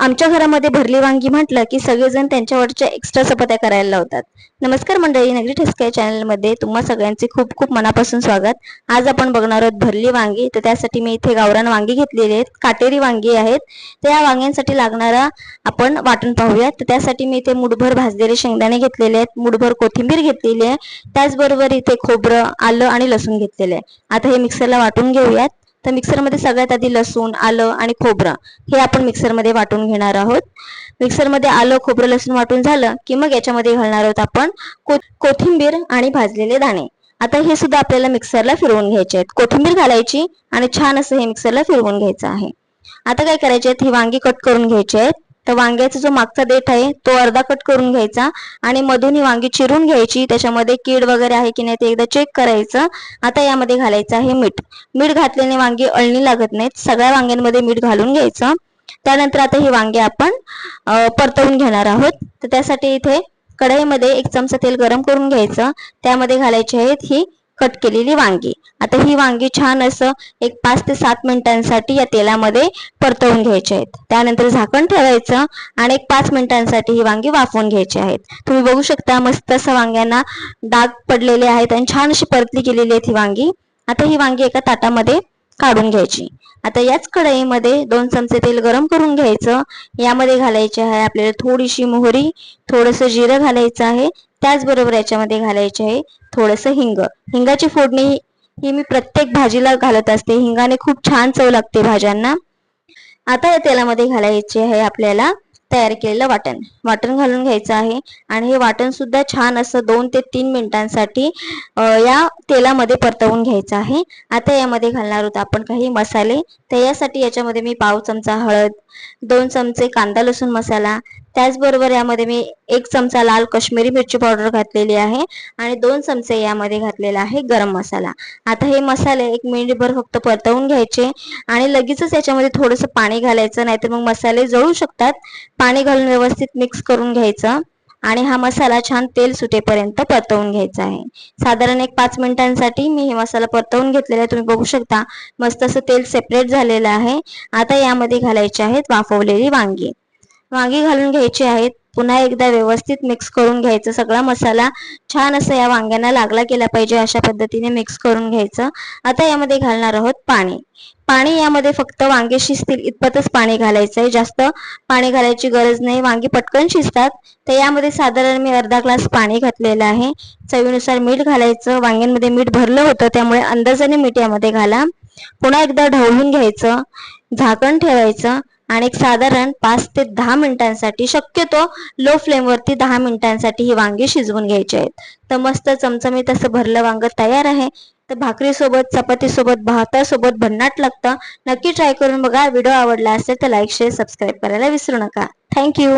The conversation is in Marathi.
आमच्या घरामध्ये भरली वांगी म्हटलं की सगळेजण त्यांच्यावरच्या एक्स्ट्रा चपात्या करायला लावतात. नमस्कार मंडळी, नगरी ठसका चॅनलमध्ये तुम्हा सगळ्यांचे खूप खूप मनापासून स्वागत. आज आपण बघणार आहोत भरली वांगी. तर त्यासाठी मी इथे गावरान वांगी घेतलेली आहेत, काटेरी वांगी आहेत. तर या वांग्यांसाठी लागणारा आपण वाटण पाहूयात. तर त्यासाठी मी इथे मुठभर भाजलेले शेंगदाणे घेतलेले आहेत, मुठभर कोथिंबीर घेतलेली आहे, त्याचबरोबर इथे खोबरं, आलं आणि लसूण घेतलेले आहे. आता हे मिक्सरला वाटून घेऊयात. तर मिक्सरमध्ये सगळ्यात आधी लसूण, आलं आणि खोबरं हे आपण मिक्सरमध्ये वाटून घेणार आहोत. मिक्सरमध्ये आलं, खोबरं, लसूण वाटून झालं की मग याच्यामध्ये घालणार आहोत आपण कोथिंबीर आणि भाजलेले दाणे. आता हे सुद्धा आपल्याला मिक्सरला फिरवून घ्यायचे आहेत. कोथिंबीर घालायची आणि छान असं हे मिक्सरला फिरवून घ्यायचं आहे. आता काय करायचे आहेत, ही वांगी कट करून घ्यायची आहेत. तर वांग्याचा जो मागचा देठ आहे तो अर्धा कट करून घ्यायचा आणि मधून ही वांगी चिरून घ्यायची. त्याच्यामध्ये कीड वगैरे आहे की नाही ते एकदा चेक करायचं. आता यामध्ये घालायचं आहे मीठ. मीठ घातल्याने वांगी अळणी लागत नाहीत. सगळ्या वांग्यांमध्ये मीठ घालून घ्यायचं. त्यानंतर आता ही वांगी आपण परतवून घेणार आहोत. तर त्यासाठी इथे कढईमध्ये 1 चमचा तेल गरम करून घ्यायचं. त्यामध्ये घालायची आहेत ही कट केलेली वांगी. आता ही वांगी छान असं एक 5 ते 7 मिनिटांसाठी या तेलामध्ये परतवून घ्यायची आहेत. त्यानंतर झाकण ठेवायचं आणि एक 5 मिनिटांसाठी ही वांगी वाफवून घ्यायची आहेत. तुम्ही बघू शकता मस्त असं वांग्यांना डाग पडलेले आहेत आणि छान अशी परतली गेलेली आहेत ही वांगी. आता ही वांगी एका ताटामध्ये काढून घ्यायची. आता याच कढईमध्ये 2 चमचे तेल गरम करून घ्यायचं. यामध्ये घालायचे आहे आपल्याला थोडीशी मोहरी, थोडंसं जिरं घालायचं आहे. त्याचबरोबर याच्यामध्ये घालायचे आहे थोडंसं हिंग. हिंगाची फोडणी ही मी प्रत्येक भाजीला घालत असते. हिंगाने खूप छान चव लागते भाज्यांना. आता या तेलामध्ये घालायचे आहे आपल्याला तयार केलेलं वाटण. वाटण घालून घ्यायचं आहे आणि हे वाटण सुद्धा छान असं 2 ते 3 मिनिटांसाठी या तेलामध्ये परतवून घ्यायचं आहे. आता यामध्ये घालणार आहोत आपण काही मसाले. तर यासाठी याच्यामध्ये मी पाव चमचा हळद, 2 चमचे कांदा लसूण मसाला, त्याचबरोबर यामध्ये मी 1 चमचा लाल काश्मीरी मिरची पावडर घातलेली आहे आणि 2 चमचे यामध्ये घातलेला आहे गरम मसाला. आता हे मसाले 1 मिनिटभर फक्त परतवून घ्यायचे आणि लगेचच याच्यामध्ये थोडंसं पाणी घालायचं, नाहीतर मग मसाले जळू शकतात. पाणी घालून व्यवस्थित मिक्स करून घ्यायचं आणि हा मसाला छान तेल सुटेपर्यंत परतवून घ्यायचा आहे. साधारण एक 5 मिनिटांसाठी मी हे मसाला परतवून घेतलेला आहे. तुम्ही बघू शकता मस्त असं तेल सेपरेट झालेलं आहे. आता यामध्ये घालायचे आहेत वाफवलेली वांगी. वांगी घालून घ्यायची आहेत. पुन्हा एकदा व्यवस्थित मिक्स करून घ्यायचं. सगळा मसाला छान असं या वांग्यांना लागला गेला पाहिजे अशा पद्धतीने मिक्स करून घ्यायचं. आता यामध्ये घालणार आहोत पाणी. पाणी यामध्ये फक्त वांगे शिजतील इतपतच पाणी घालायचं आहे. जास्त पाणी घालायची गरज नाही, वांगी पटकन शिजतात. तर यामध्ये साधारण मी अर्धा ग्लास पाणी घातलेलं आहे. चवीनुसार मीठ घालायचं. वांग्यांमध्ये मीठ भरलं होतं त्यामुळे अंदाजाने मीठ यामध्ये घाला. पुन्हा एकदा ढवळून घ्यायचं, झाकण ठेवायचं आणि एक साधारण 5 ते 10 मिनिटांसाठी, शक्यतो लो फ्लेमवरती 10 मिनिटांसाठी ही वांगी शिजवून घ्यायची आहेत. तर मस्त चमचमीत असं भरलं वांग तयार आहे. तर भाकरीसोबत, चपातीसोबत, भातासोबत भन्नाट लागतं. नक्की ट्राय करून बघा. व्हिडिओ आवडला असेल तर लाईक, शेअर, सबस्क्राईब करायला विसरू नका. थँक्यू.